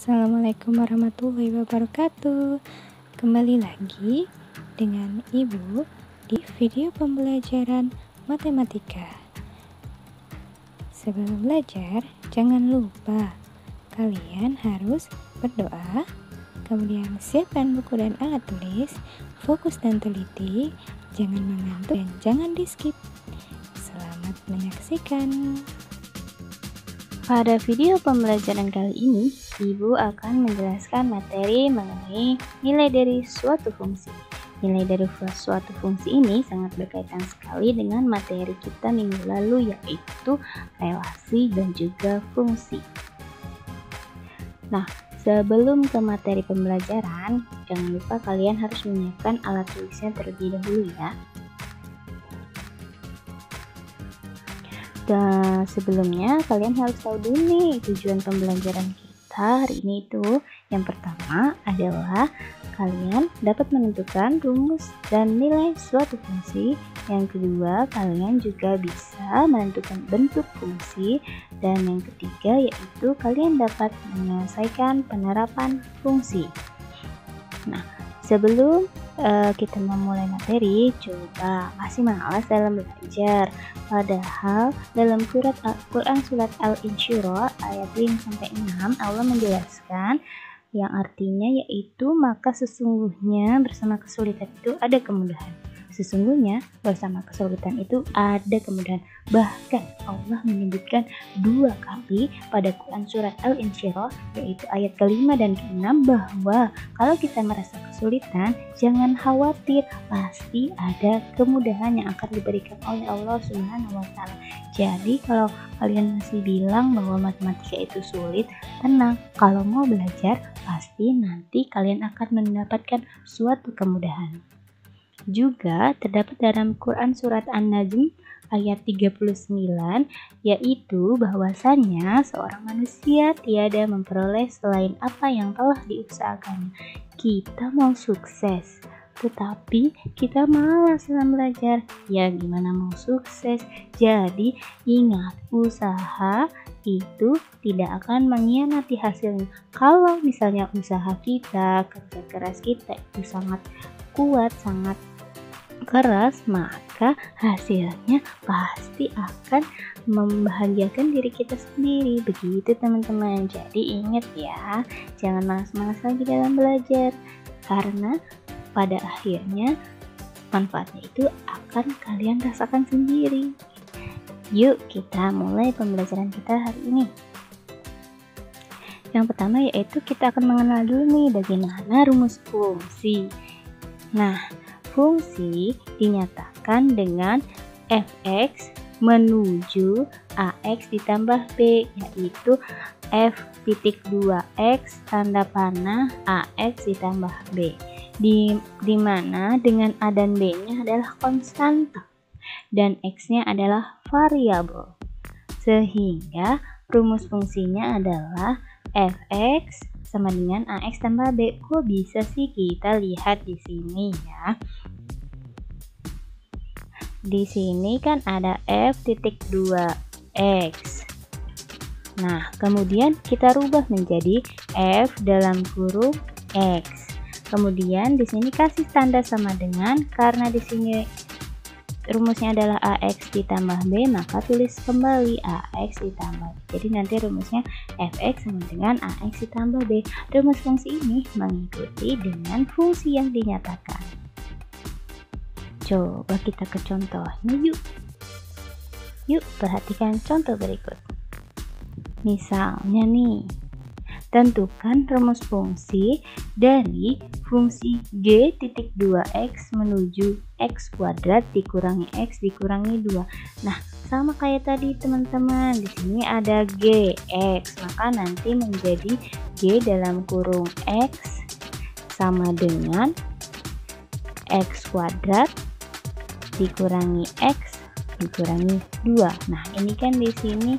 Assalamualaikum warahmatullahi wabarakatuh. Kembali lagi dengan Ibu di video pembelajaran matematika. Sebelum belajar, jangan lupa kalian harus berdoa, kemudian siapkan buku dan alat tulis, fokus dan teliti, jangan mengantuk dan jangan di skip. Selamat menyaksikan. Pada video pembelajaran kali ini, Ibu akan menjelaskan materi mengenai nilai dari suatu fungsi. Nilai dari suatu fungsi ini sangat berkaitan sekali dengan materi kita minggu lalu, yaitu relasi dan juga fungsi. Nah, sebelum ke materi pembelajaran, jangan lupa kalian harus menyiapkan alat tulisnya terlebih dahulu ya. Dan sebelumnya kalian harus tahu dulu nih tujuan pembelajaran kita hari ini itu. Yang pertama adalah kalian dapat menentukan rumus dan nilai suatu fungsi. Yang kedua, kalian juga bisa menentukan bentuk fungsi. Dan yang ketiga yaitu kalian dapat menyelesaikan penerapan fungsi. Nah, sebelum kita memulai materi, coba masih malas dalam belajar. Padahal dalam Quran surat Al-Insyirah ayat 5-6 Allah menjelaskan yang artinya yaitu maka sesungguhnya bersama kesulitan itu ada kemudahan. Sesungguhnya bersama kesulitan itu ada kemudahan. Bahkan Allah menyebutkan 2 kali pada Quran surat Al-Insyirah yaitu ayat ke-5 dan ke-6 bahwa kalau kita merasa kesulitan jangan khawatir, pasti ada kemudahan yang akan diberikan oleh Allah Subhanahu wa taala. Jadi kalau kalian masih bilang bahwa matematika itu sulit, tenang, kalau mau belajar pasti nanti kalian akan mendapatkan suatu kemudahan. Juga terdapat dalam Quran surat An-Najm ayat 39 yaitu bahwasanya seorang manusia tiada memperoleh selain apa yang telah diusahakannya. Kita mau sukses tetapi kita malas dalam belajar, ya gimana mau sukses? Jadi ingat, usaha itu tidak akan mengkhianati hasilnya. Kalau misalnya usaha kita, kerja keras kita itu sangat kuat, sangat keras, maka hasilnya pasti akan membahagiakan diri kita sendiri. Begitu teman-teman. Jadi ingat ya, jangan malas-malas lagi dalam belajar, karena pada akhirnya manfaatnya itu akan kalian rasakan sendiri. Yuk kita mulai pembelajaran kita hari ini. Yang pertama yaitu kita akan mengenal dulu nih bagaimana rumus fungsi. Nah, fungsi dinyatakan dengan fx menuju ax ditambah b, yaitu f(2x) tanda panah ax ditambah b. Di mana dengan a dan b-nya adalah konstanta dan x-nya adalah variabel. Sehingga rumus fungsinya adalah fx sama dengan ax tambah b. Kok bisa sih? Kita lihat di sini ya. Di sini kan ada f(2x). Nah, kemudian kita rubah menjadi f dalam kurung x. Kemudian di sini kasih tanda sama dengan, karena di sini rumusnya adalah ax ditambah b, maka tulis kembali ax ditambah b. Jadi nanti rumusnya fx sama dengan ax ditambah b. Rumus fungsi ini mengikuti dengan fungsi yang dinyatakan. Coba kita ke contohnya yuk. Yuk perhatikan contoh berikut. Misalnya nih, tentukan rumus fungsi dari fungsi g(2x) menuju x kuadrat dikurangi x dikurangi 2. Nah, sama kayak tadi teman-teman. Di sini ada gx, maka nanti menjadi g dalam kurung x sama dengan x kuadrat dikurangi x dikurangi 2. Nah, ini kan di sini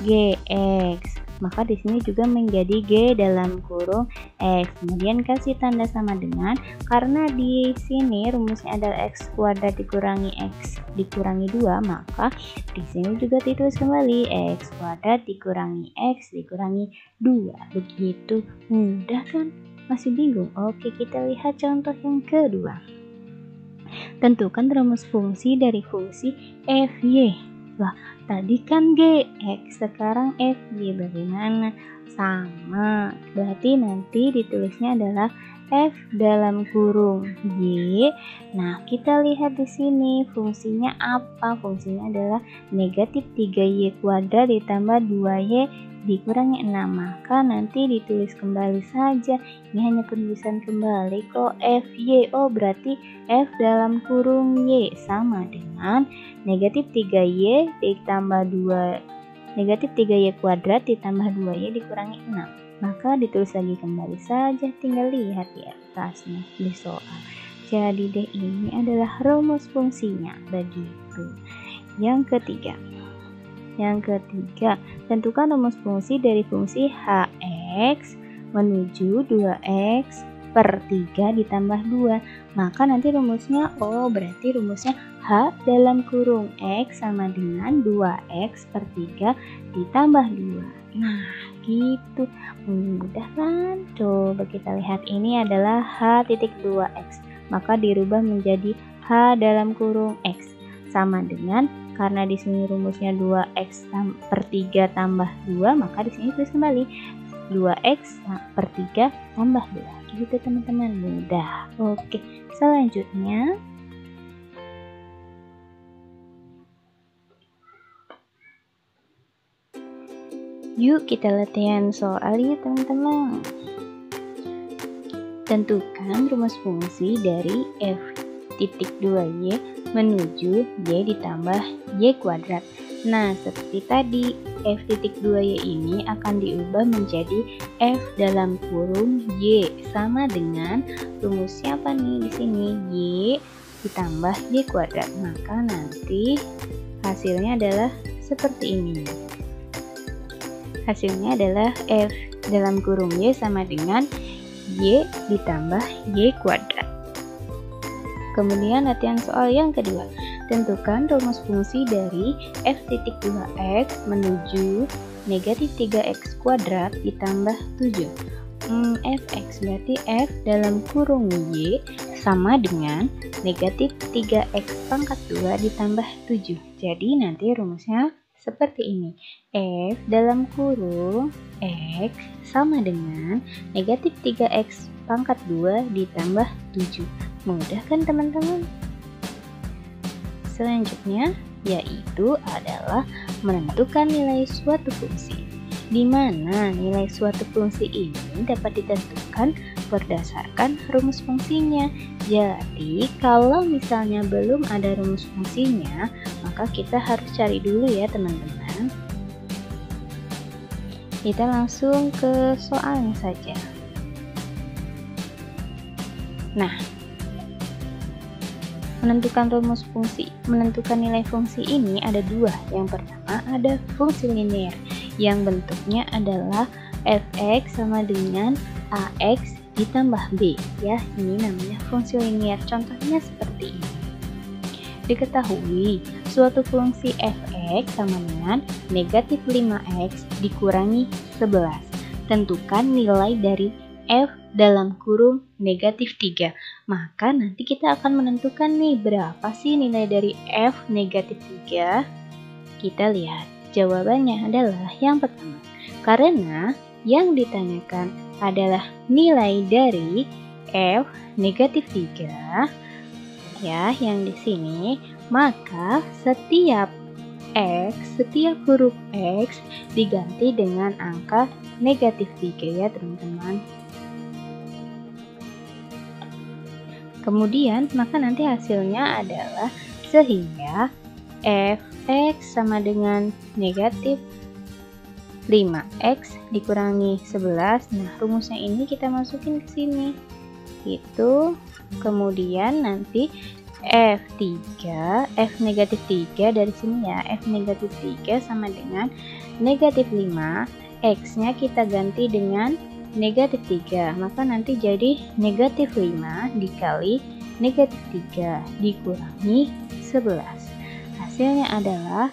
gx. maka di sini juga menjadi G dalam kurung X. Kemudian kasih tanda sama dengan, karena di sini rumusnya adalah X kuadrat dikurangi X dikurangi 2, maka di sini juga ditulis kembali X kuadrat dikurangi X dikurangi 2. Begitu mudah kan? Masih bingung? Oke, kita lihat contoh yang kedua. Tentukan rumus fungsi dari fungsi fy. Wah, tadi kan Gx, sekarang fy bagaimana? Sama, berarti nanti ditulisnya adalah f dalam kurung y. Nah, kita lihat di sini fungsinya apa? Fungsinya adalah negatif 3y kuadrat ditambah 2y dikurangi 6, maka nanti ditulis kembali saja. Ini hanya penulisan kembali kok, fy. Oh, berarti f dalam kurung y sama dengan negatif 3y ditambah 2 negatif 3y kuadrat ditambah 2y dikurangi 6, maka ditulis lagi kembali saja, tinggal lihat di atasnya di soal. Jadi deh, ini adalah rumus fungsinya. Begitu. Yang ketiga, tentukan rumus fungsi dari fungsi hx menuju 2x per 3 ditambah 2. Maka nanti rumusnya, berarti rumusnya h dalam kurung x sama dengan 2x per 3 ditambah 2. Nah, gitu. Mudah kan? Coba kita lihat, ini adalah h titik 2x. Maka dirubah menjadi h dalam kurung x sama dengan, karena di sini rumusnya 2x per 3 tambah 2, maka di sini tulis kembali 2x per 3 tambah 2. Gitu teman-teman, mudah. Oke, selanjutnya yuk kita latihan soal ya teman-teman. Tentukan rumus fungsi dari f titik 2y menuju y ditambah y kuadrat. Nah, seperti tadi, f titik 2y ini akan diubah menjadi f dalam kurung y sama dengan rumusnya apa nih di sini? Y ditambah y kuadrat. Maka nanti hasilnya adalah seperti ini. Hasilnya adalah f dalam kurung y sama dengan y ditambah y kuadrat. Kemudian latihan soal yang kedua. Tentukan rumus fungsi dari f titik 2x menuju negatif 3x kuadrat ditambah 7. Fx berarti f dalam kurung y sama dengan negatif 3x pangkat 2 ditambah 7. Jadi nanti rumusnya seperti ini. F dalam kurung x sama dengan negatif 3x pangkat 2 ditambah 7. Mudah kan teman-teman? Selanjutnya yaitu adalah menentukan nilai suatu fungsi, di mana nilai suatu fungsi ini dapat ditentukan berdasarkan rumus fungsinya. Jadi kalau misalnya belum ada rumus fungsinya, maka kita harus cari dulu ya teman-teman. Kita langsung ke soalnya saja. Nah, menentukan nilai fungsi ini ada dua. Yang pertama ada fungsi linear yang bentuknya adalah fx sama dengan ax ditambah b ya. Ini namanya fungsi linear. Contohnya seperti ini. Diketahui suatu fungsi fx sama dengan negatif 5x dikurangi 11. Tentukan nilai dari f dalam kurung negatif 3. Maka nanti kita akan menentukan nih berapa sih nilai dari f negatif 3. Kita lihat jawabannya adalah yang pertama. Karena yang ditanyakan adalah nilai dari f negatif 3 ya, yang di sini, maka setiap huruf x diganti dengan angka negatif 3 ya teman-teman. Kemudian maka nanti hasilnya adalah sehingga fx sama dengan negatif 5x dikurangi 11. Nah, rumusnya ini kita masukin ke sini. Itu kemudian nanti f negatif 3 dari sini ya. F negatif 3 sama dengan negatif 5 X-nya kita ganti dengan negatif 3, maka nanti jadi negatif 5 dikali negatif 3 dikurangi 11. Hasilnya adalah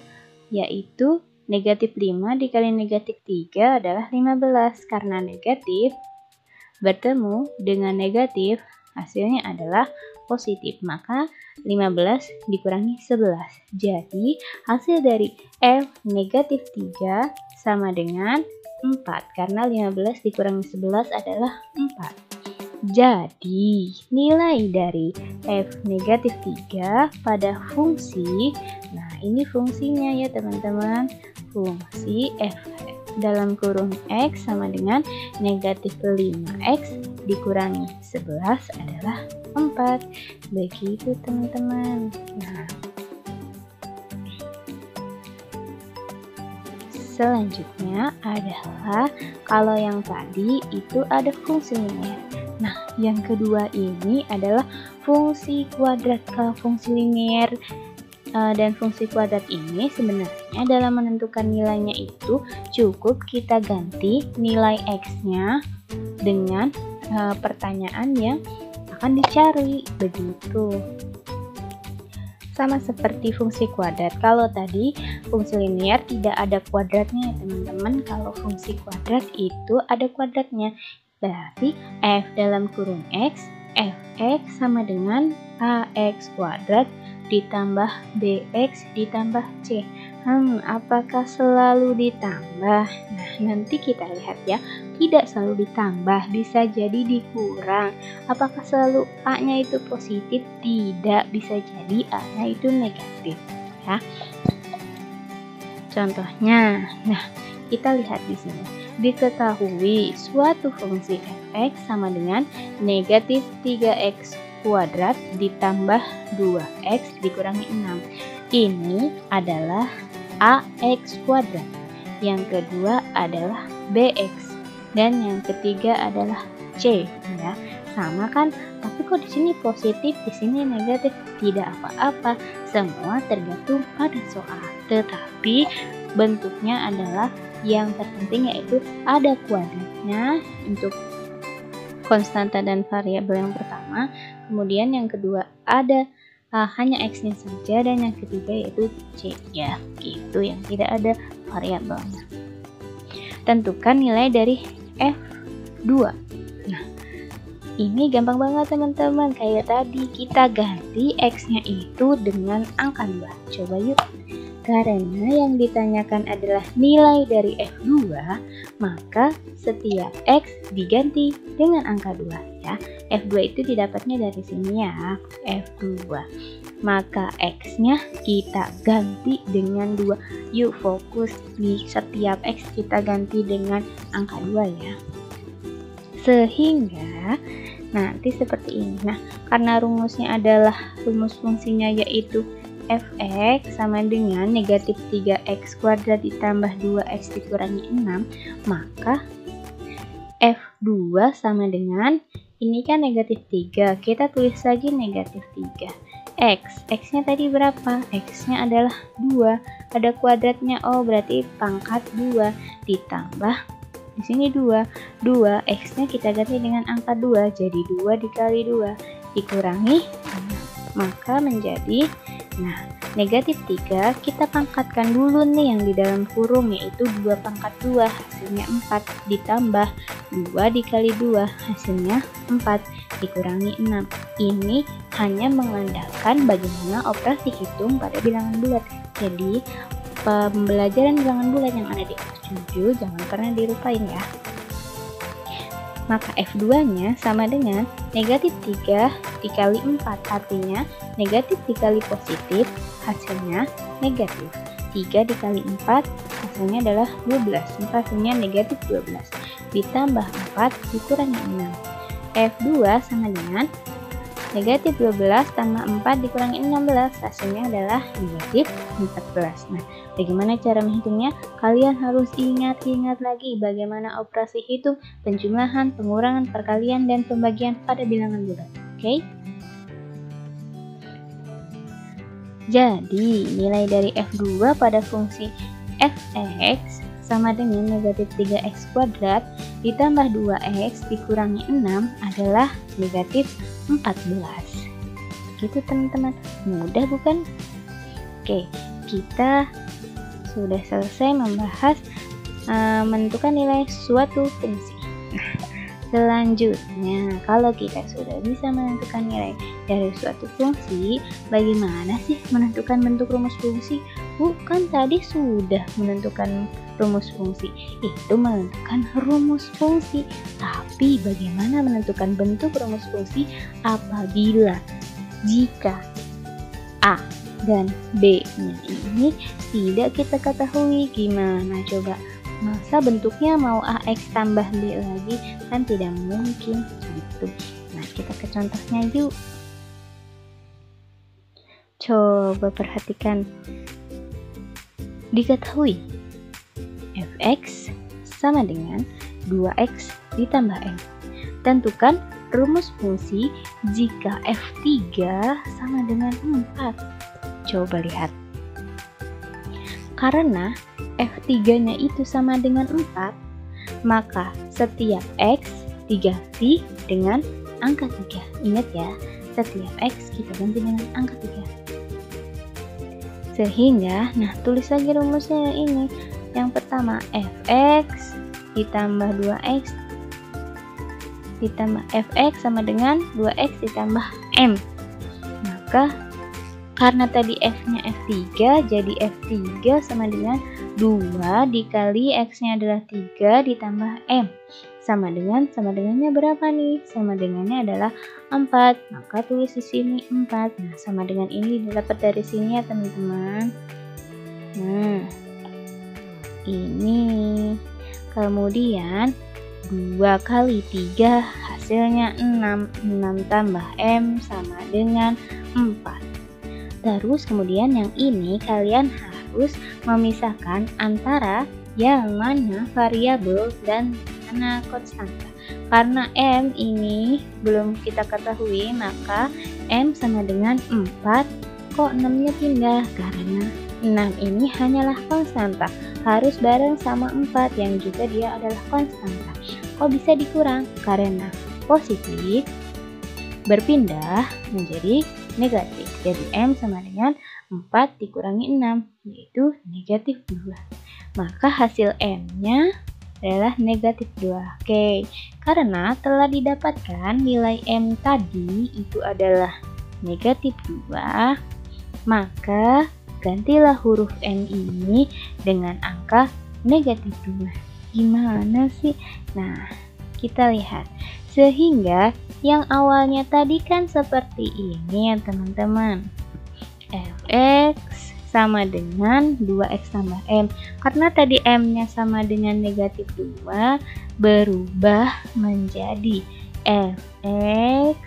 yaitu negatif 5 dikali negatif 3 adalah 15. Karena negatif bertemu dengan negatif, hasilnya adalah positif, maka 15 dikurangi 11. Jadi hasil dari F negatif 3 sama dengan 4, karena 15 dikurangi 11 adalah 4. Jadi nilai dari F negatif 3 pada fungsi, nah ini fungsinya ya teman-teman, fungsi F dalam kurung X sama dengan negatif 5X dikurangi 11 adalah 4. Begitu teman-teman. Nah, selanjutnya adalah kalau yang tadi itu ada fungsi linear. Nah, yang kedua ini adalah fungsi kuadrat. Kalau fungsi linear dan fungsi kuadrat ini sebenarnya dalam menentukan nilainya itu cukup kita ganti nilai X-nya dengan pertanyaan yang akan dicari, begitu. Sama seperti fungsi kuadrat. Kalau tadi fungsi linear tidak ada kuadratnya ya teman-teman. Kalau fungsi kuadrat itu ada kuadratnya. Berarti F dalam kurung X, Fx sama dengan AX kuadrat ditambah BX ditambah C. Apakah selalu ditambah? Nah, nanti kita lihat ya. Tidak selalu ditambah, bisa jadi dikurang. Apakah selalu A-nya itu positif? Tidak, bisa jadi A-nya itu negatif ya. Contohnya, nah kita lihat di sini. Diketahui suatu fungsi fx sama dengan negatif 3x kuadrat ditambah 2x dikurangi 6. Ini adalah ax kuadrat. Yang kedua adalah bx. Dan yang ketiga adalah c ya. Sama kan? Tapi kok di sini positif, di sini negatif? Tidak apa-apa. Semua tergantung pada soal. Tetapi bentuknya adalah yang terpenting yaitu ada kuadratnya untuk konstanta dan variabel yang pertama, kemudian yang kedua ada hanya x-nya saja, dan yang ketiga yaitu c ya, gitu, yang tidak ada variabelnya. Tentukan nilai dari F2. Nah, ini gampang banget teman-teman, kayak tadi kita ganti x-nya itu dengan angka 2. Coba yuk. Karena yang ditanyakan adalah nilai dari F2, maka setiap X diganti dengan angka 2 ya. F2 itu didapatnya dari sini ya, F2. Maka X-nya kita ganti dengan 2. Yuk fokus di setiap X kita ganti dengan angka 2 ya. Sehingga nanti seperti ini. Nah, karena rumusnya adalah rumus fungsinya yaitu fx sama dengan negatif 3x kuadrat ditambah 2x dikurangi 6, maka f2 sama dengan, ini kan negatif 3, kita tulis lagi negatif 3. X-nya tadi berapa? X-nya adalah 2, ada kuadratnya, oh berarti pangkat 2 ditambah, di sini 2, X-nya kita ganti dengan angka 2, jadi 2 dikali 2 dikurangi 6, maka menjadi, nah, negatif 3 kita pangkatkan dulu nih yang di dalam kurung, yaitu 2 pangkat 2 hasilnya 4 ditambah 2 dikali 2 hasilnya 4 dikurangi 6. Ini hanya mengandalkan bagaimana operasi hitung pada bilangan bulat. Jadi pembelajaran bilangan bulat yang ada di kelas 7 jangan pernah dilupain ya. Maka F2-nya sama dengan negatif 3 dikali 4, artinya negatif dikali positif, hasilnya negatif. 3 dikali 4, hasilnya adalah 12, maka hasilnya negatif 12. Ditambah 4 dikurangi 6. F2 sama dengan negatif 12 tambah 4 dikurangi 16, hasilnya adalah negatif 14. Nah, bagaimana cara menghitungnya? Kalian harus ingat-ingat lagi bagaimana operasi hitung penjumlahan, pengurangan, perkalian, dan pembagian pada bilangan bulat. Oke? Jadi, nilai dari F2 pada fungsi fx sama dengan negatif 3x kuadrat ditambah 2x dikurangi 6 adalah negatif 14. Gitu teman-teman, mudah bukan? Oke, kita sudah selesai membahas menentukan nilai suatu fungsi. Selanjutnya, kalau kita sudah bisa menentukan nilai dari suatu fungsi, bagaimana sih menentukan bentuk rumus fungsi? Bukan tadi sudah menentukan rumus fungsi, itu menentukan rumus fungsi. Tapi bagaimana menentukan bentuk rumus fungsi apabila jika A dan B-nya ini tidak kita ketahui? Gimana coba? Masa bentuknya mau AX tambah B lagi? Kan tidak mungkin gitu. Nah, kita ke contohnya yuk. Coba perhatikan. Diketahui fx sama dengan 2x ditambah m. Tentukan rumus fungsi jika f3 sama dengan 4. Coba lihat. Karena f3-nya itu sama dengan 4, maka setiap x diganti dengan angka 3. Ingat ya, setiap x kita ganti dengan angka 3. Sehingga, nah tulis lagi rumusnya yang ini. Yang pertama, fx ditambah 2x ditambah fx sama dengan 2x ditambah m. Maka karena tadi f-nya f3, jadi f3 sama dengan 2 dikali x-nya adalah 3 ditambah m. Sama dengannya berapa nih? Sama dengannya adalah 4. Maka tulis di sini 4. Nah, sama dengan ini didapat dari sini ya, teman-teman. Nah, ini. Kemudian 2 kali 3 hasilnya 6. 6 tambah m sama dengan 4. Terus kemudian yang ini kalian harus memisahkan antara yang mana variabel dan mana konstanta. Karena m ini belum kita ketahui, maka m sama dengan 4. Kok 6-nya pindah? Karena 6 ini hanyalah konstanta, harus bareng sama 4 yang juga dia adalah konstanta. Kok bisa dikurang? Karena positif berpindah menjadi negatif. Jadi M sama dengan 4 dikurangi 6, yaitu negatif 2. Maka hasil M-nya adalah negatif 2. Oke, karena telah didapatkan nilai M tadi itu adalah negatif 2, maka gantilah huruf N ini dengan angka negatif 2. Gimana sih? Nah, kita lihat. Sehingga yang awalnya tadi kan seperti ini ya teman-teman. Fx sama dengan 2x tambah m. Karena tadi m-nya sama dengan negatif 2, berubah menjadi fx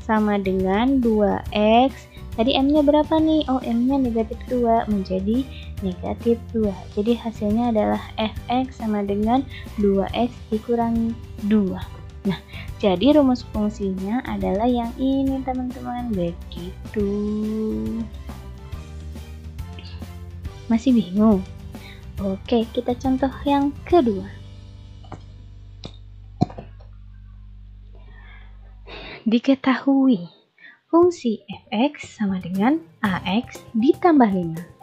sama dengan 2x. Tadi m-nya berapa nih? Oh, m-nya negatif 2 menjadi negatif 2. Jadi hasilnya adalah fx sama dengan 2x dikurangi 2. Nah, jadi rumus fungsinya adalah yang ini teman-teman, begitu. Masih bingung? Oke, kita contoh yang kedua. Diketahui fungsi fx sama dengan ax ditambah 5.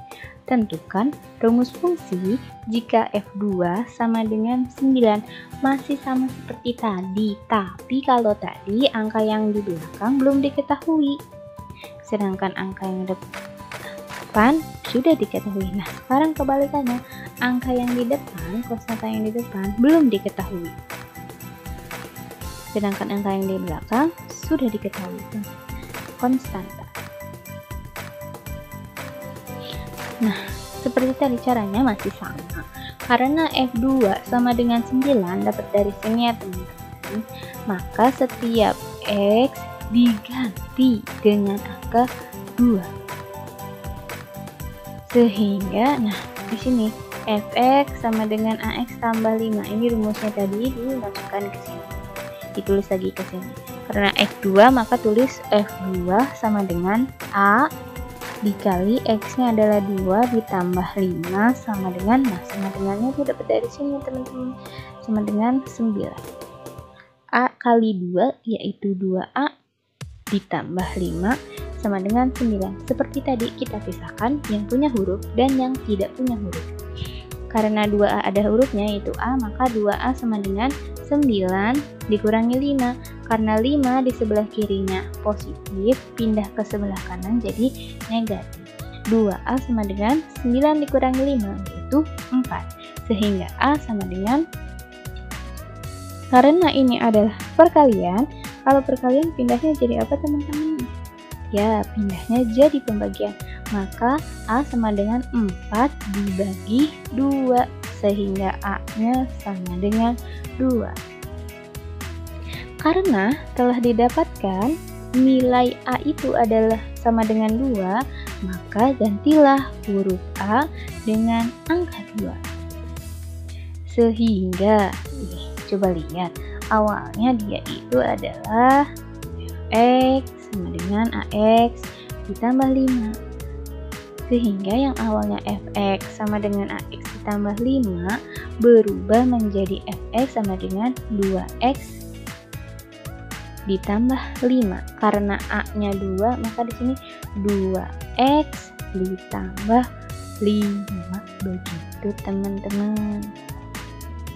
Tentukan rumus fungsi jika f2 sama dengan 9. Masih sama seperti tadi, tapi kalau tadi angka yang di belakang belum diketahui, sedangkan angka yang depan sudah diketahui. Nah, sekarang kebalikannya, angka yang di depan, konstanta yang di depan belum diketahui, sedangkan angka yang di belakang sudah diketahui, konstanta. Nah, seperti tadi caranya masih sama. Karena F2 sama dengan 9 dapat dari sini ya teman-teman. Maka setiap X diganti dengan angka 2. Sehingga, nah di sini Fx sama dengan AX tambah 5. Ini rumusnya tadi dimasukkan ke sini. Ditulis lagi ke sini. Karena F2 maka tulis F2 sama dengan A dikali X-nya adalah 2 ditambah 5 sama dengan, nah sama dengannya itu dapat dari sini teman-teman, sama dengan 9. A kali 2 yaitu 2A ditambah 5 sama dengan 9. Seperti tadi kita pisahkan yang punya huruf dan yang tidak punya huruf. Karena 2A ada hurufnya yaitu A, maka 2A sama dengan 9 dikurangi 5. Karena 5 di sebelah kirinya positif, pindah ke sebelah kanan jadi negatif. 2A sama dengan 9 dikurangi 5 yaitu 4. Sehingga A sama dengan, karena ini adalah perkalian, kalau perkalian pindahnya jadi apa teman-teman? Ya, pindahnya jadi pembagian. Maka A sama dengan 4 dibagi 2, sehingga A-nya sama dengan 2. Karena telah didapatkan nilai A itu adalah sama dengan 2, maka gantilah huruf A dengan angka 2. Sehingga, coba lihat, awalnya dia itu adalah X sama dengan AX ditambah 5. Sehingga yang awalnya fx sama dengan ax ditambah 5 berubah menjadi fx sama dengan 2x ditambah 5. Karena a-nya 2, maka di sini 2x ditambah 5. Begitu teman-teman.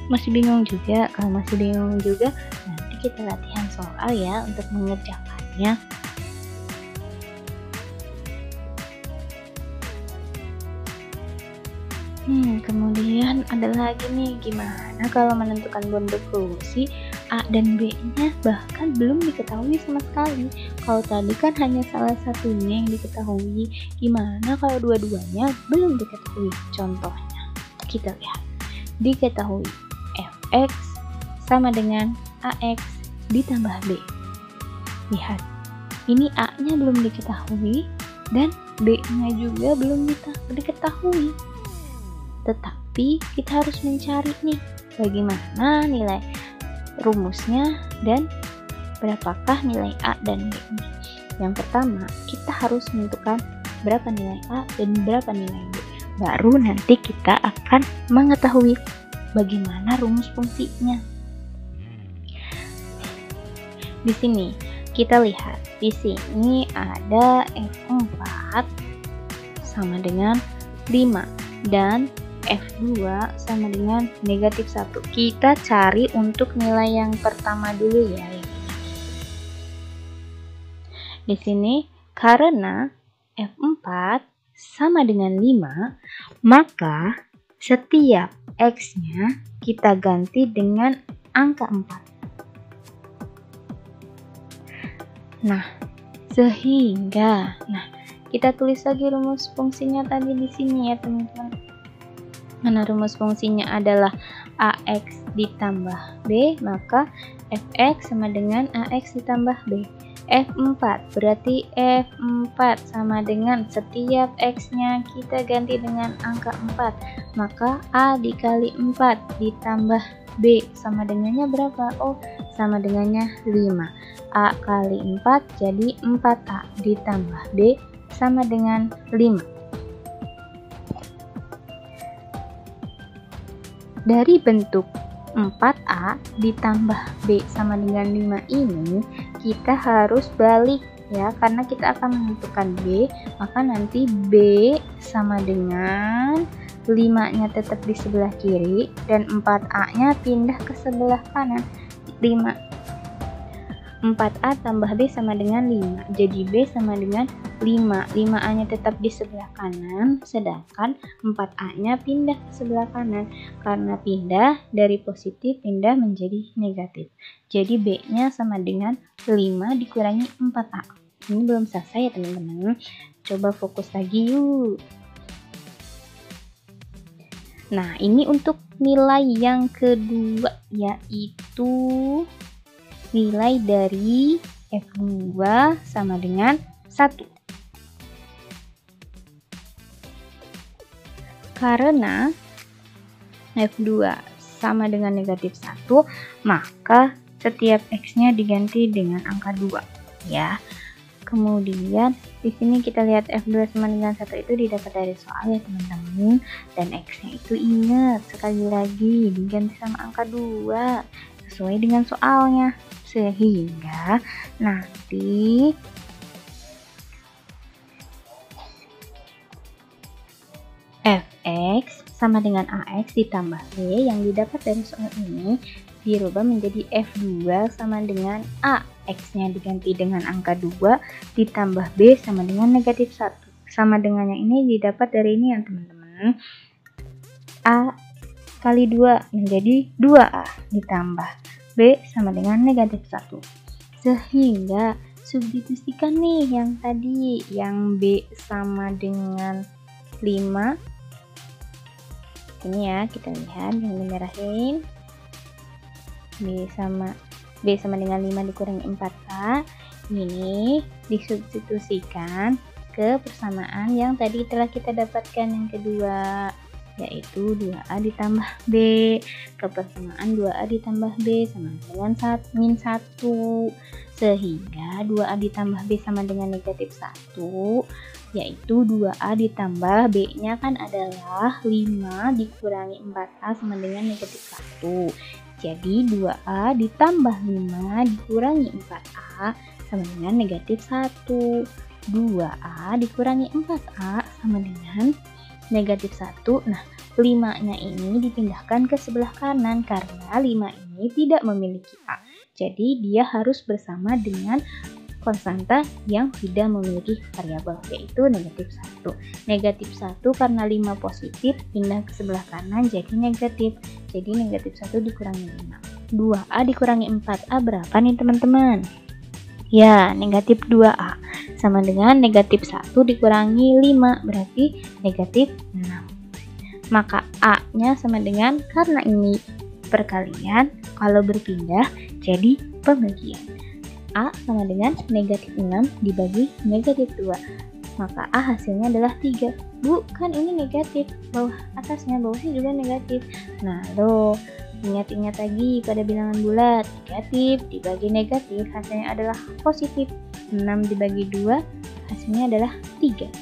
Masih bingung juga? Kalau masih bingung juga, nanti kita latihan soal ya untuk mengerjakannya. Kemudian ada lagi nih, gimana kalau menentukan bentuk fungsi A dan B-nya bahkan belum diketahui sama sekali. Kalau tadi kan hanya salah satunya yang diketahui, gimana kalau dua-duanya belum diketahui? Contohnya, kita lihat, diketahui fx sama dengan ax ditambah b. Lihat, ini A-nya belum diketahui dan B-nya juga belum diketahui. Tetapi kita harus mencari nih bagaimana nilai rumusnya dan berapakah nilai A dan B-nya. Yang pertama, kita harus menentukan berapa nilai A dan berapa nilai B. Baru nanti kita akan mengetahui bagaimana rumus fungsinya. Di sini kita lihat, di sini ada F4 sama dengan 5 dan F2 sama dengan negatif 1. Kita cari untuk nilai yang pertama dulu ya. Di sini karena F4 sama dengan 5, maka setiap X-nya kita ganti dengan angka 4. Nah, sehingga kita tulis lagi rumus fungsinya tadi di sini ya teman-teman. Mana rumus fungsinya adalah AX ditambah B, maka fx sama dengan AX ditambah B. F4 berarti F4 sama dengan setiap X-nya kita ganti dengan angka 4, maka A dikali 4 ditambah B sama dengannya berapa? Oh, sama dengannya 5. A kali 4 jadi 4A ditambah B sama dengan 5. Dari bentuk 4A ditambah B sama dengan 5 ini, kita harus balik ya, karena kita akan menentukan B, maka nanti B sama dengan 5-nya tetap di sebelah kiri dan 4A-nya pindah ke sebelah kanan. 4A tambah B sama dengan 5, jadi B sama dengan 5. 5A-nya tetap di sebelah kanan, sedangkan 4A-nya pindah ke sebelah kanan. Karena pindah dari positif pindah menjadi negatif, jadi B-nya sama dengan 5 dikurangi 4A. Ini belum selesai ya teman-teman, coba fokus lagi yuk. Nah, ini untuk nilai yang kedua, yaitu nilai dari F2 sama dengan 1. Karena F2 sama dengan negatif 1, maka setiap X-nya diganti dengan angka 2 ya. Kemudian di sini kita lihat F2 sama dengan 1 itu didapat dari soal ya teman-teman. Dan X-nya itu ingat sekali lagi diganti sama angka 2 sesuai dengan soalnya. Sehingga nanti Fx sama dengan Ax ditambah B yang didapat dari soal ini dirubah menjadi F2 sama dengan A. X-nya diganti dengan angka 2 ditambah B sama dengan negatif 1. Sama dengan yang ini didapat dari ini ya teman-teman. A kali 2 menjadi 2A ditambah B sama dengan negatif 1. Sehingga substitusikan nih yang tadi, yang B sama dengan 5. Ini ya, kita lihat yang dimerahin. B sama dengan 5 dikurangi 4A. Ini disubstitusikan ke persamaan yang tadi telah kita dapatkan yang kedua, yaitu 2A ditambah B. Ke persamaan 2A ditambah B sama dengan min 1. Sehingga 2A ditambah B sama dengan negatif 1, yaitu 2A ditambah B-nya kan adalah 5 dikurangi 4A sama dengan negatif 1. Jadi 2A ditambah 5 dikurangi 4A sama dengan negatif 1. 2A dikurangi 4A sama dengan negatif 1. Nah, 5-nya ini dipindahkan ke sebelah kanan karena 5 ini tidak memiliki A. Jadi dia harus bersama dengan konstanta yang tidak memiliki variabel, yaitu negatif 1. Negatif 1 karena 5 positif pindah ke sebelah kanan jadi negatif. Jadi negatif 1 dikurangi 5. 2A dikurangi 4A berapa nih teman-teman? Ya, negatif 2A sama dengan negatif 1 dikurangi 5 berarti negatif 6. Maka A-nya sama dengan, karena ini perkalian, kalau berpindah jadi pembagian. A sama dengan negatif 6 dibagi negatif 2. Maka A hasilnya adalah 3. Bu, kan ini negatif. Bawah atasnya, bawahnya juga negatif. Nah, loh, ingat-ingat lagi pada bilangan bulat. Negatif dibagi negatif hasilnya adalah positif. 6 dibagi 2 hasilnya adalah 3.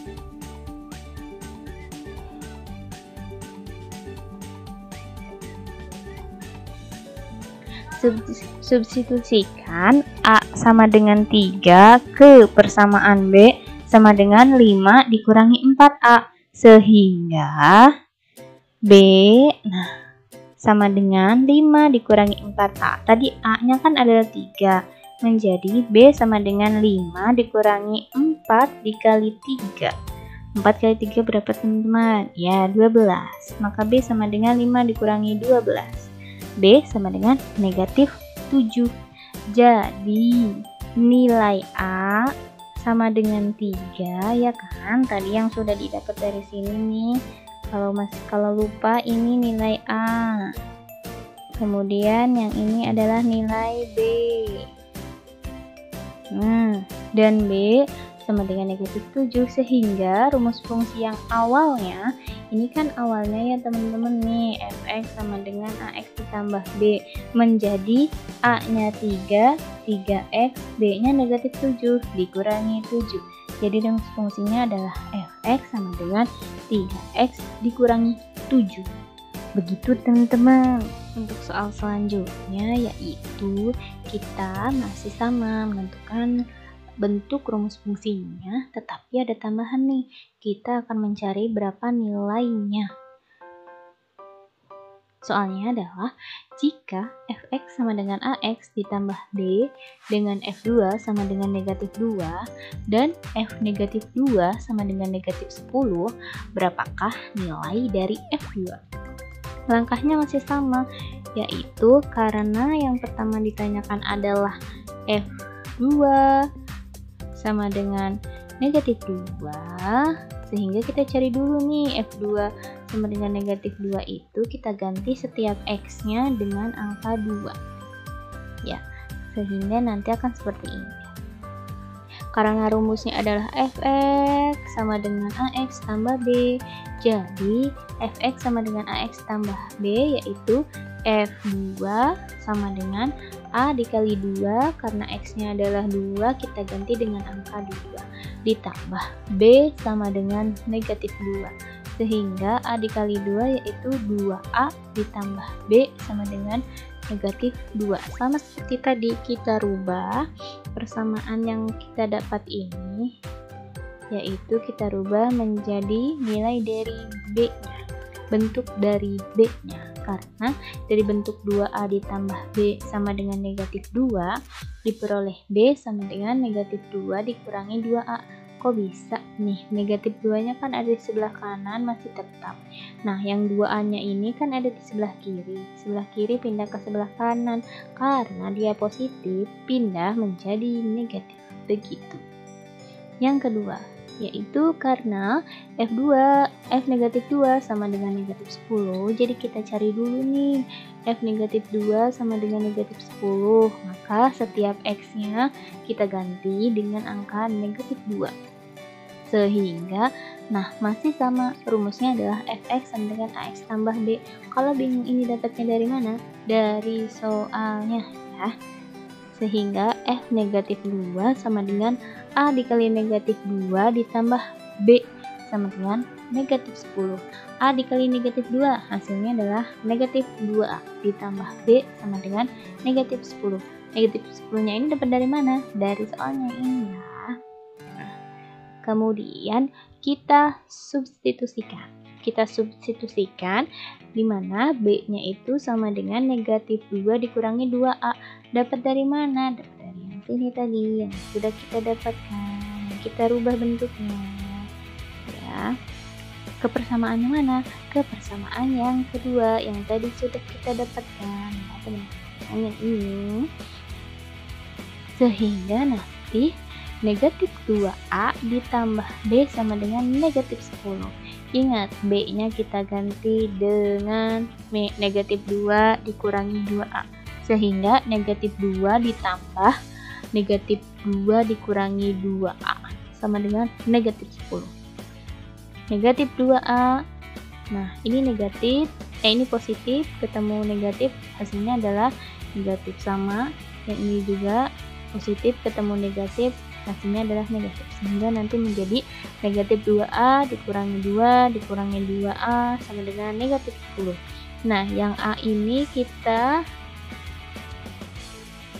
Substitusikan A sama dengan 3 ke persamaan B sama dengan 5 dikurangi 4A. Sehingga B sama dengan 5 dikurangi 4A. Tadi A-nya kan adalah 3. Menjadi B sama dengan 5 dikurangi 4 dikali 3. 4 kali 3 berapa teman-teman? Ya, 12. Maka B sama dengan 5 dikurangi 12. B sama dengan negatif 7. Jadi nilai A sama dengan 3 ya kan, tadi yang sudah didapat dari sini nih. Kalau lupa ini nilai A, kemudian yang ini adalah nilai B. Dan B sama dengan negatif 7, sehingga rumus fungsi yang awalnya, ini kan awalnya ya teman-teman nih, Fx sama dengan Ax ditambah B, menjadi A-nya 3, 3x, B-nya negatif 7, dikurangi 7. Jadi rumus fungsinya adalah Fx sama dengan 3x dikurangi 7. Begitu teman-teman. Untuk soal selanjutnya yaitu kita masih sama menentukan bentuk rumus fungsinya, tetapi ada tambahan nih. Kita akan mencari berapa nilainya. Soalnya adalah jika Fx sama dengan Ax ditambah B dengan F2 sama dengan negatif 2 dan F negatif 2 sama dengan negatif 10, berapakah nilai dari F2? Langkahnya masih sama, yaitu karena yang pertama ditanyakan adalah F2 sama dengan negatif 2, sehingga kita cari dulu nih F2 sama dengan negatif 2 itu kita ganti setiap X-nya dengan angka 2 ya, sehingga nanti akan seperti ini. Karena rumusnya adalah Fx sama dengan Ax tambah B, jadi Fx sama dengan Ax tambah B yaitu F2 sama dengan A dikali 2, karena X-nya adalah 2, kita ganti dengan angka 2. Ditambah B sama dengan negatif 2. Sehingga A dikali 2 yaitu 2A ditambah B sama dengan negatif 2. Sama seperti tadi, kita rubah persamaan yang kita dapat ini, yaitu kita rubah menjadi nilai dari B-nya, bentuk dari B-nya. Karena dari bentuk 2A ditambah B sama dengan negatif 2, diperoleh B sama dengan negatif 2 dikurangi 2A. Kok bisa nih? Negatif 2-nya kan ada di sebelah kanan, masih tetap. Nah, yang 2A-nya ini kan ada di sebelah kiri. Sebelah kiri pindah ke sebelah kanan. Karena dia positif, pindah menjadi negatif. Begitu. Yang kedua, yaitu karena F negatif 2 sama dengan negatif 10, jadi kita cari dulu nih F negatif 2 sama dengan negatif 10, maka setiap X-nya kita ganti dengan angka negatif 2. Sehingga, nah masih sama, rumusnya adalah Fx sama dengan Ax tambah B. Kalau bingung ini dapatnya dari mana? Dari soalnya ya. Sehingga F negatif 2 sama dengan A dikali negatif 2 ditambah B sama dengan negatif 10. A dikali negatif 2 hasilnya adalah negatif 2A ditambah B sama dengan negatif 10. Negatif 10-nya ini dapat dari mana? Dari soalnya ini ya. Nah, kemudian kita substitusikan. Di mana B-nya itu sama dengan negatif 2 dikurangi 2A. Dapat dari mana? Dapat dari yang sini tadi yang sudah kita dapatkan. Kita rubah bentuknya. Ya. Ke persamaan yang mana? Ke persamaan yang kedua yang tadi sudah kita dapatkan. Ya, teman-teman, yang ini. Sehingga nanti negatif 2A ditambah B sama dengan negatif 10. Ingat, B-nya kita ganti dengan negatif 2 dikurangi 2A. Sehingga negatif 2 ditambah negatif 2 dikurangi 2A sama dengan negatif 10. Negatif 2A, nah ini negatif, ini positif, ketemu negatif, hasilnya adalah negatif sama. Yang ini juga positif, ketemu negatif, hasilnya adalah negatif. Sehingga nanti menjadi negatif 2A dikurangi 2 dikurangi 2A sama dengan negatif 10. Nah, yang A ini kita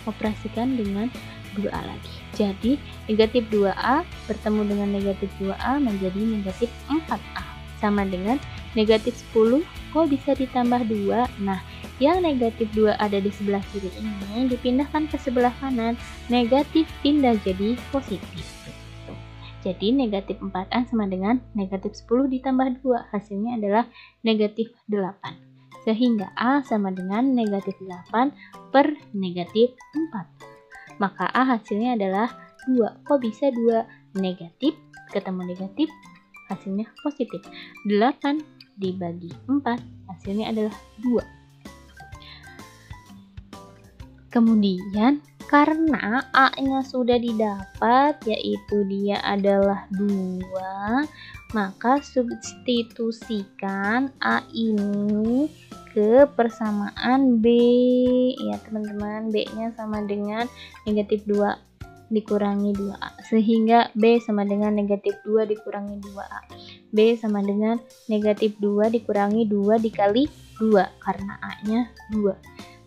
operasikan dengan 2A lagi. Jadi, negatif 2A bertemu dengan negatif 2A menjadi negatif 4A. Sama dengan negatif 10, kok bisa ditambah 2? Nah, yang negatif 2 ada di sebelah kiri ini dipindahkan ke sebelah kanan. Negatif pindah jadi positif. Jadi, negatif 4A sama dengan negatif 10 ditambah 2. Hasilnya adalah negatif 8. Sehingga A sama dengan negatif 8 per negatif 4. Maka A hasilnya adalah 2. Kok bisa 2? Negatif ketemu negatif, hasilnya positif. 8 dibagi 4, hasilnya adalah 2. Kemudian, karena A-nya sudah didapat, yaitu dia adalah 2, maka substitusikan A ini ke persamaan B ya teman-teman. B-nya sama dengan negatif 2 dikurangi 2A, sehingga B sama dengan negatif 2 dikurangi 2A. B sama dengan negatif 2 dikurangi 2 dikali 2 karena A-nya 2.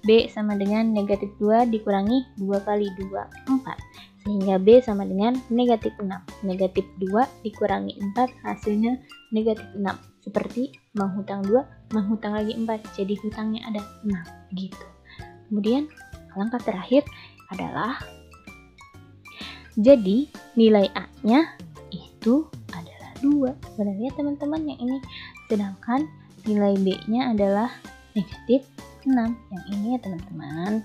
B sama dengan negatif 2 dikurangi 2 kali 2, 4. Sehingga B sama dengan negatif 6. Negatif 2 dikurangi 4 hasilnya negatif 6. Seperti menghutang 2, menghutang lagi 4. Jadi hutangnya ada 6 gitu. Kemudian langkah terakhir adalah jadi nilai A-nya itu adalah 2. Benar ya teman-teman yang ini. Sedangkan nilai B-nya adalah negatif 6. Yang ini ya teman-teman.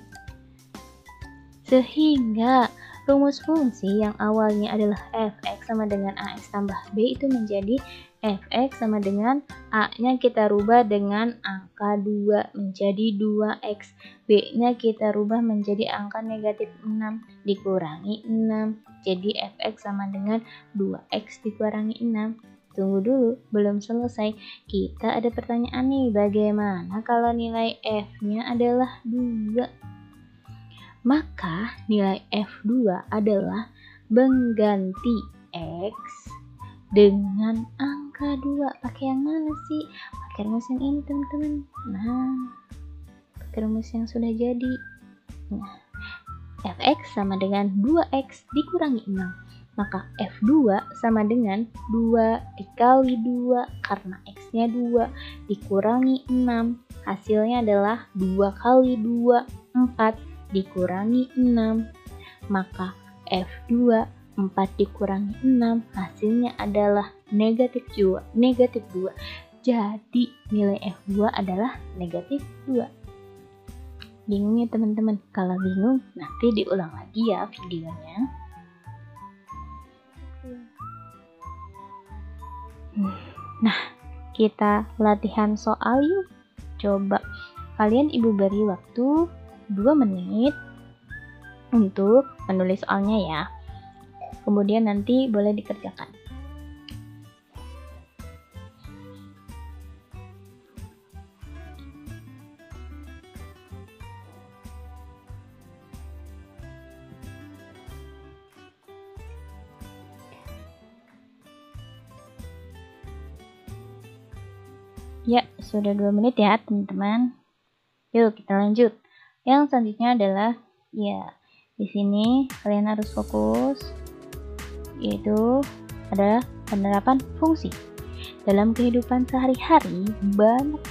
Sehingga rumus fungsi yang awalnya adalah Fx sama dengan Ax tambah B itu menjadi Fx sama dengan A-nya kita rubah dengan angka 2 menjadi 2x. B-nya kita rubah menjadi angka negatif 6 dikurangi 6. Jadi Fx sama dengan 2x dikurangi 6. Tunggu dulu, belum selesai. Kita ada pertanyaan nih, bagaimana kalau nilai F-nya adalah 2? Maka nilai F2 adalah mengganti X dengan angka 2. Pakai yang mana sih? Pakai rumus yang ini teman-teman. Nah, pakai rumus yang sudah jadi. Nah, Fx sama dengan 2x dikurangi 6. Maka F2 sama dengan 2 dikali 2 karena x-nya 2 dikurangi 6. Hasilnya adalah 2 kali 2, 4 dikurangi 6. Maka F2 4 dikurangi 6 hasilnya adalah negatif 2. Jadi nilai F2 adalah negatif 2. Bingung ya teman-teman? Kalau bingung nanti diulang lagi ya videonya. Nah, kita latihan soal yuk. Coba kalian ibu beri waktu 2 menit untuk menulis soalnya ya. Kemudian nanti boleh dikerjakan. Ya, sudah 2 menit ya teman-teman. Yuk kita lanjut. Yang selanjutnya adalah ya, di sini kalian harus fokus, yaitu ada penerapan fungsi. Dalam kehidupan sehari-hari, banyak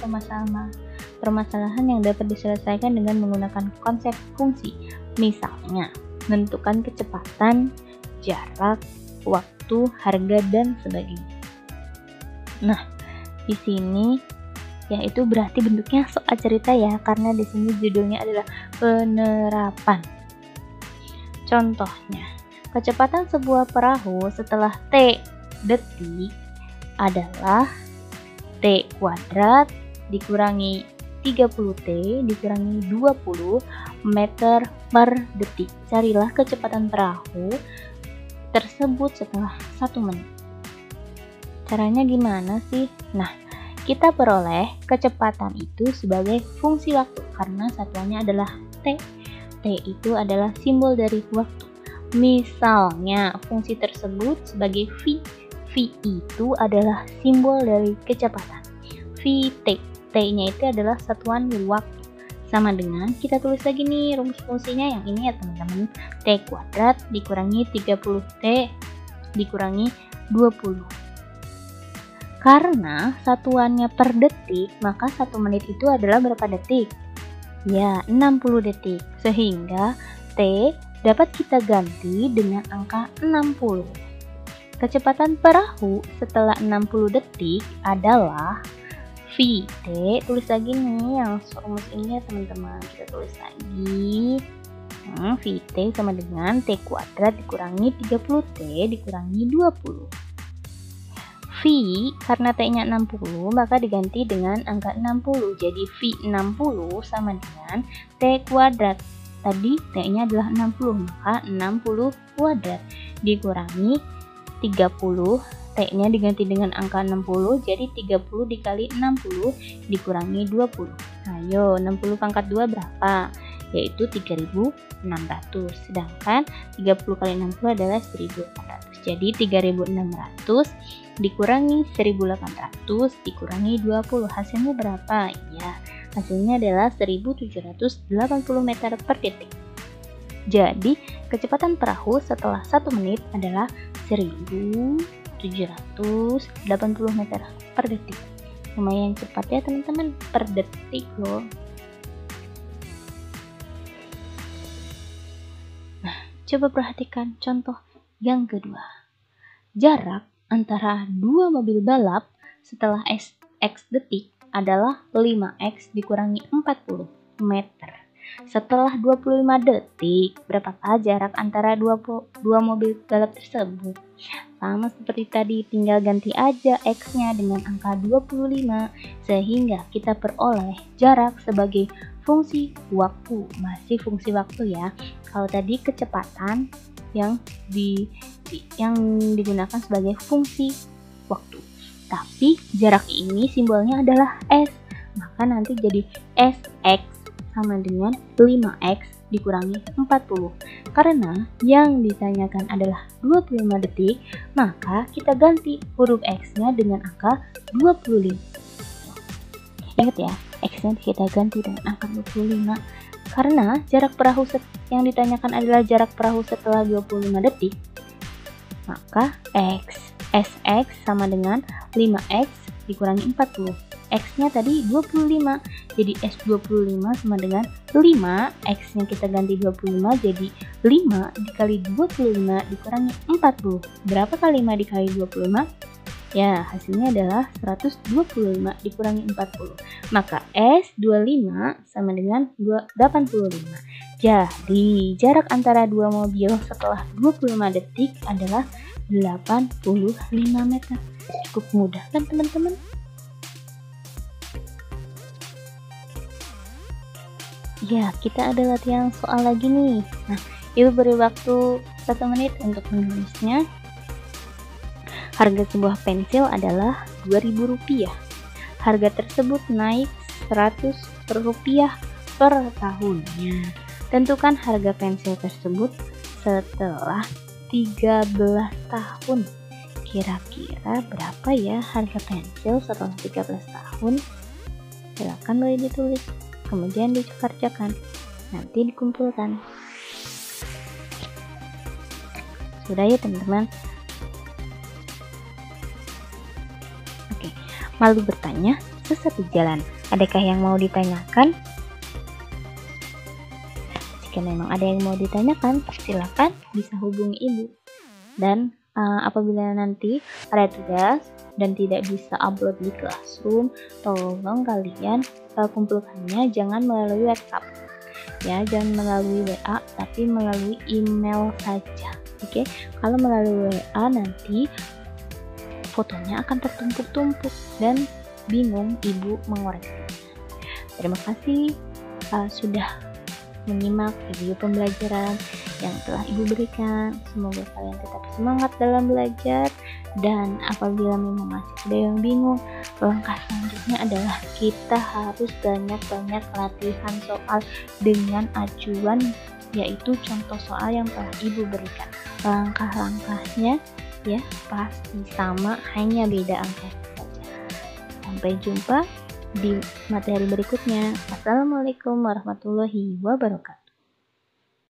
permasalahan yang dapat diselesaikan dengan menggunakan konsep fungsi. Misalnya, menentukan kecepatan, jarak, waktu, harga, dan sebagainya. Nah, di sini yaitu berarti bentuknya soal cerita ya, karena di sini judulnya adalah penerapan. Contohnya, kecepatan sebuah perahu setelah T detik adalah T kuadrat dikurangi 30T dikurangi 20 meter per detik. Carilah kecepatan perahu tersebut setelah 1 menit. Caranya gimana sih? Nah, kita peroleh kecepatan itu sebagai fungsi waktu karena satuannya adalah T. T itu adalah simbol dari waktu. Misalnya, fungsi tersebut sebagai V. V itu adalah simbol dari kecepatan. Vt. T-nya itu adalah satuan waktu. Sama dengan, kita tulis lagi nih rumus fungsinya yang ini ya teman-teman. T kuadrat dikurangi 30T dikurangi 20. Karena satuannya per detik, maka 1 menit itu adalah berapa detik? Ya, 60 detik. Sehingga T dapat kita ganti dengan angka 60. Kecepatan perahu setelah 60 detik adalah Vt. Tulis lagi nih yang rumus ini ya teman-teman. Kita tulis lagi. Vt sama dengan T kuadrat dikurangi 30T dikurangi 20. V karena T-nya 60 maka diganti dengan angka 60. Jadi V60 sama dengan T kuadrat. Tadi T-nya adalah 60 maka 60 kuadrat dikurangi 30. T-nya diganti dengan angka 60 jadi 30 dikali 60 dikurangi 20. Ayo 60 pangkat 2 berapa? Yaitu 3600. Sedangkan 30 kali 60 adalah 1400. Jadi 3600 dikurangi 1800 dikurangi 20. Hasilnya berapa? Ya, hasilnya adalah 1780 meter per detik. Jadi, kecepatan perahu setelah 1 menit adalah 1780 meter per detik. Lumayan cepat ya teman-teman, per detik loh. Nah, coba perhatikan contoh yang kedua. Jarak antara 2 mobil balap setelah X detik adalah 5X dikurangi 40 meter. Setelah 25 detik, berapakah jarak antara dua mobil balap tersebut? Sama seperti tadi, tinggal ganti aja X-nya dengan angka 25 sehingga kita peroleh jarak sebagai fungsi waktu. Masih fungsi waktu ya. Kalau tadi kecepatan yang digunakan sebagai fungsi waktu. Tapi jarak ini simbolnya adalah S. Maka nanti jadi SX sama dengan 5X dikurangi 40. Karena yang ditanyakan adalah 25 detik, maka kita ganti huruf X-nya dengan angka 25. Ingat ya, X-nya kita ganti dengan angka 25. Karena jarak perahu yang ditanyakan adalah jarak perahu setelah 25 detik, maka Sx sama dengan 5x dikurangi 40. X-nya tadi 25, jadi S25 sama dengan 5, X-nya kita ganti 25, jadi 5 dikali 25 dikurangi 40. Berapa kali 5 dikali 25? Ya, hasilnya adalah 125 dikurangi 40. Maka S25 sama dengan 85. Jadi, jarak antara dua mobil setelah 25 detik adalah 85 meter. Cukup mudah kan teman-teman? Ya, kita ada latihan soal lagi nih. Nah, Ibu beri waktu 1 menit untuk menulisnya. Harga sebuah pensil adalah Rp2.000. Harga tersebut naik Rp100 per tahunnya. Tentukan harga pensil tersebut setelah 13 tahun. Kira-kira berapa ya harga pensil setelah 13 tahun? Silakan boleh ditulis, kemudian dikerjakan, nanti dikumpulkan. Sudah ya teman-teman? Malu bertanya, sesat di jalan. Adakah yang mau ditanyakan? Jika memang ada yang mau ditanyakan, silakan bisa hubungi Ibu. Dan apabila nanti ada tugas dan tidak bisa upload di Classroom, tolong kalian kumpulkannya jangan melalui WhatsApp. Ya, jangan melalui WA, tapi melalui email saja. Oke, kalau melalui WA nanti fotonya akan tertumpuk-tumpuk dan bingung Ibu mengoreksinya. Terima kasih sudah menyimak video pembelajaran yang telah Ibu berikan. Semoga kalian tetap semangat dalam belajar, dan apabila memang masih ada yang bingung, langkah selanjutnya adalah kita harus banyak-banyak latihan soal dengan acuan, yaitu contoh soal yang telah Ibu berikan. Langkah-langkahnya ya pasti sama, hanya beda angka saja. Sampai jumpa di materi berikutnya. Assalamualaikum warahmatullahi wabarakatuh.